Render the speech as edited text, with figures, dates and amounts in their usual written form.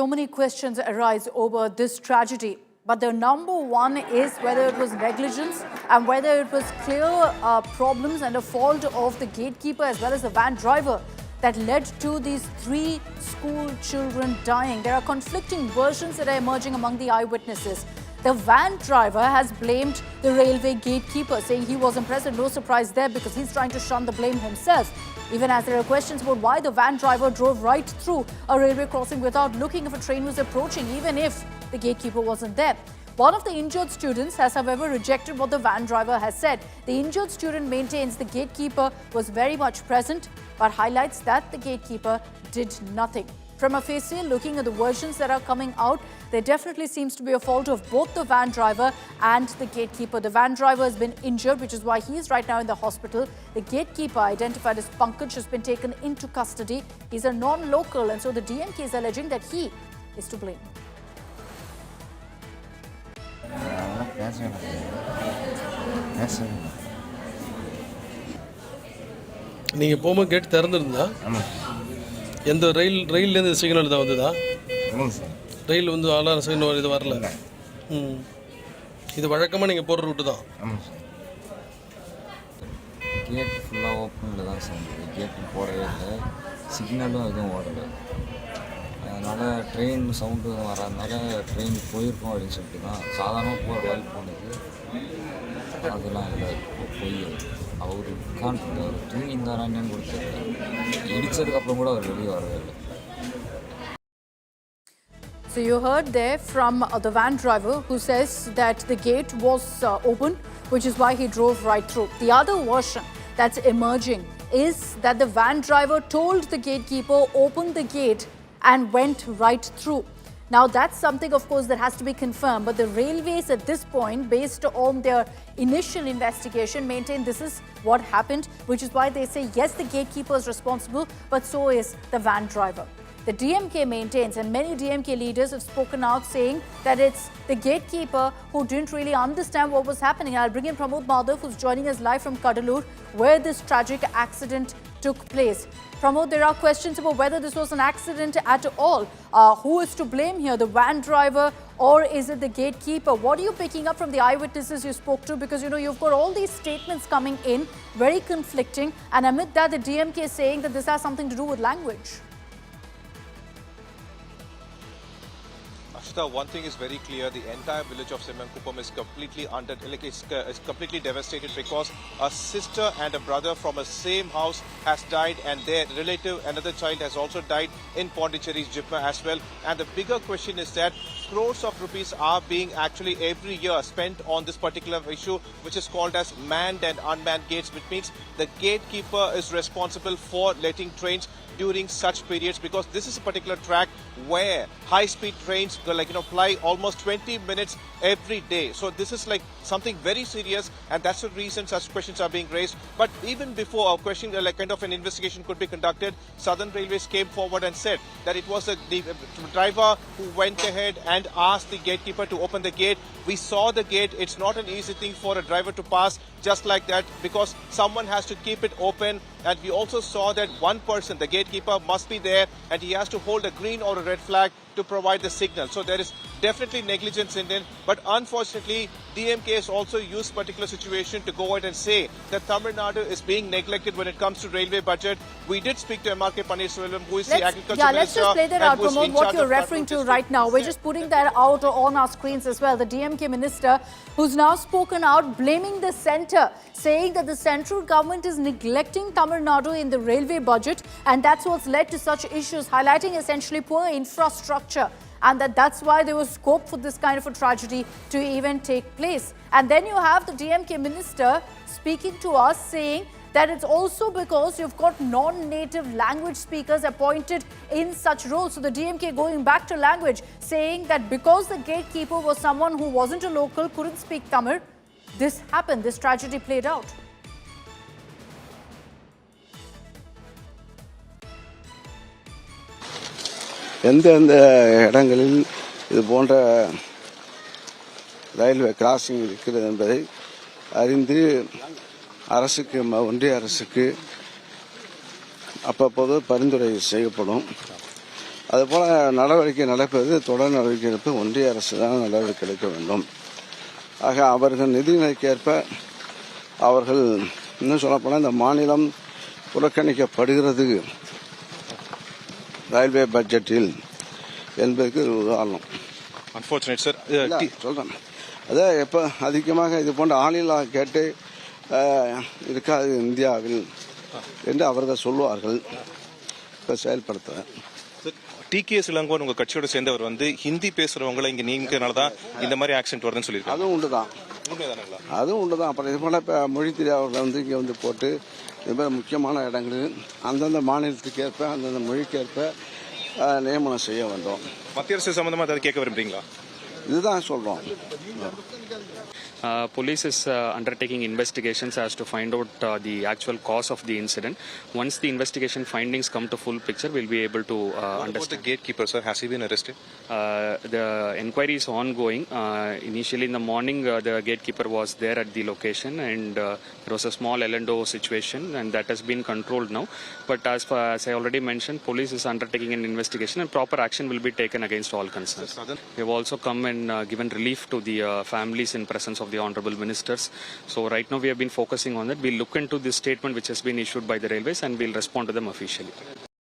So many questions arise over this tragedy. But the number one is whether it was negligence and whether it was clear problems and a fault of the gatekeeper as well as the van driver that led to these 3 school children dying. There are conflicting versions that are emerging among the eyewitnesses. The van driver has blamed the railway gatekeeper, saying he wasn't present. No surprise there because he's trying to shun the blame himself. Even as there are questions about why the van driver drove right through a railway crossing without looking if a train was approaching, even if the gatekeeper wasn't there. One of the injured students has, however, rejected what the van driver has said. The injured student maintains the gatekeeper was very much present, but highlights that the gatekeeper did nothing. From a facial, looking at the versions that are coming out, there definitely seems to be a fault of both the van driver and the gatekeeper. The van driver has been injured, which is why he is right now in the hospital. The gatekeeper, identified as Pankaj, has been taken into custody. He's a non-local, and so the DMK is alleging that he is to blame. நீங்க போமா gate திறந்திருந்தா எந்த ரயில்ல இருந்து signal தான் வந்ததா ரயில் வந்து alarm signal இது வரல இது வழக்கமா நீங்க போற ரூட் தான் கேட் ஃபுல்லா ஓபன்ல தான் சார் கேட் போடவே இல்லை சிக்னலும் எதுவும் ஓடல அதனால ட்ரெயின் சவுண்டு வரதுனால ட்ரெயின் போயிருக்கோம் அப்படின்னு சொல்லிட்டு தான் சாதாரணமாக போகிற வாய்ப்பு போனது அதெல்லாம் இல்லை போய் அவர் உட்காந்துருந்தார் தூங்கியிருந்தாரான்னு கூட தெரியல இடித்ததுக்கப்புறம் கூட அவர் வெளியே வரவே இல்லை. So you heard there from the van driver who says that the gate was open, which is why he drove right through. The other version that's emerging is that the van driver told the gatekeeper open the gate and went right through. Now that's something, of course, that has to be confirmed, but the railways at this point, based on their initial investigation, maintain this is what happened, which is why they say yes, the gatekeeper is responsible, but so is the van driver. The DMK maintains, and many DMK leaders have spoken out saying that it's the gatekeeper who didn't really understand what was happening. I'll bring in Pramod Madhav, who's joining us live from Cuddalore, where this tragic accident took place. Pramod, there are questions about whether this was an accident at all. Who is to blame here, the van driver or is it the gatekeeper? What are you picking up from the eyewitnesses you spoke to? Because, you've got all these statements coming in, very conflicting. And amid that, the DMK is saying that this has something to do with language. One thing is very clear: the entire village of Semmankuppam is completely is completely devastated because a sister and a brother from a same house has died, and their relative, another child, has also died in Pondicherry's Jipma as well. And the bigger question is that crores of rupees are being actually every year spent on this particular issue, which is called as manned and unmanned gates, which means the gatekeeper is responsible for letting trains during such periods, because this is a particular track where high-speed trains fly almost 20 minutes every day. So this is like something very serious, and that's the reason such questions are being raised. But even before a question, kind of an investigation could be conducted, Southern Railways came forward and said that it was the driver who went ahead and asked the gatekeeper to open the gate. We saw the gate. It's not an easy thing for a driver to pass just like that, because someone has to keep it open. And we also saw that one person, the gatekeeper, must be there, and he has to hold a green or a red flag to provide the signal. So there is definitely negligence in it. But unfortunately, DMK has also used particular situation to go ahead and say that Tamil Nadu is being neglected when it comes to railway budget. We did speak to M.R.K. Paneerselvam, who is the agriculture minister. Let's just play that out, Pramod, what you're referring to right now. We're just putting that out on our screens as well. The DMK minister, who's now spoken out, blaming the centre, saying that the central government is neglecting Tamil Nadu in the railway budget, and that's what's led to such issues, highlighting essentially poor infrastructure, and that's why there was scope for this kind of a tragedy to even take place. And then you have the DMK minister speaking to us, saying that it's also because you've got non-native language speakers appointed in such roles. So the DMK going back to language, saying that because the gatekeeper was someone who wasn't a local, couldn't speak Tamil, this happened, this tragedy played out. எந்தெந்த இடங்களில் இது போன்ற railway crossing இருக்கிறது என்பதை அறிந்து அரசுக்கு, ஒன்றிய அரசுக்கு அப்பப்போது பரிந்துரை செய்யப்படும். அதுபோல் நடவடிக்கை நடப்பது தொடர் நடவடிக்கை எடுப்பது ஒன்றிய அரசு தான் நடவடிக்கை எடுக்க வேண்டும். ஆக அவர்கள் நிதிநிலைக்கேற்ப அவர்கள் இன்னும் சொல்லப்போனால் இந்த மாநிலம் புறக்கணிக்கப்படுகிறது ரயில்வே பட்ஜெட்டில் என்பதற்கு ஒரு உதாரணம். Unfortunate, sir. சொல்கிறேன். அதான் எப்போ அதிகமாக இது போன்ற ஆளில்லா கேட்டு இருக்காது இந்தியாவில் என்று அவர்கள் சொல்லுவார்கள். இப்போ செயல்படுத்த டிகேஎஸ் இளங்கோவன் உங்க கட்சியோட சேர்ந்தவர் வந்து ஹிந்தி பேசுறவங்களை இங்க நீங்கனால தான் இந்த மாதிரி ஆக்சிடென்ட் வருதுன்னு சொல்லியிருக்காங்க. அதுவும் உண்டு தான். அதுவும் உண்டு தான். அப்புறம் இது போல இப்போ மொழி தெரியாதவர்களை வந்து இங்கே வந்து போட்டு இது மாதிரி முக்கியமான இடங்களில் அந்தந்த மாநிலத்துக்கு ஏற்ப அந்தந்த மொழிக்கேற்ப நியமனம் செய்ய வேண்டும். மத்திய அரசு சம்பந்தமா ஏதாவது கேட்க விரும்புறீங்களா? இதுதான் சொல்றோம். Police is undertaking investigations as to find out the actual cause of the incident. Once the investigation findings come to full picture, we'll be able to understand. The gatekeeper, sir, has he been arrested? The inquiry is ongoing. Initially in the morning, the gatekeeper was there at the location, and there was a small L&O situation, and that has been controlled now. But as I already mentioned, police is undertaking an investigation, and proper action will be taken against all concerned. We have also come and given relief to the families in presence of the honorable ministers. So right now we have been focusing on that. We'll look into this statement which has been issued by the railways and we'll respond to them officially.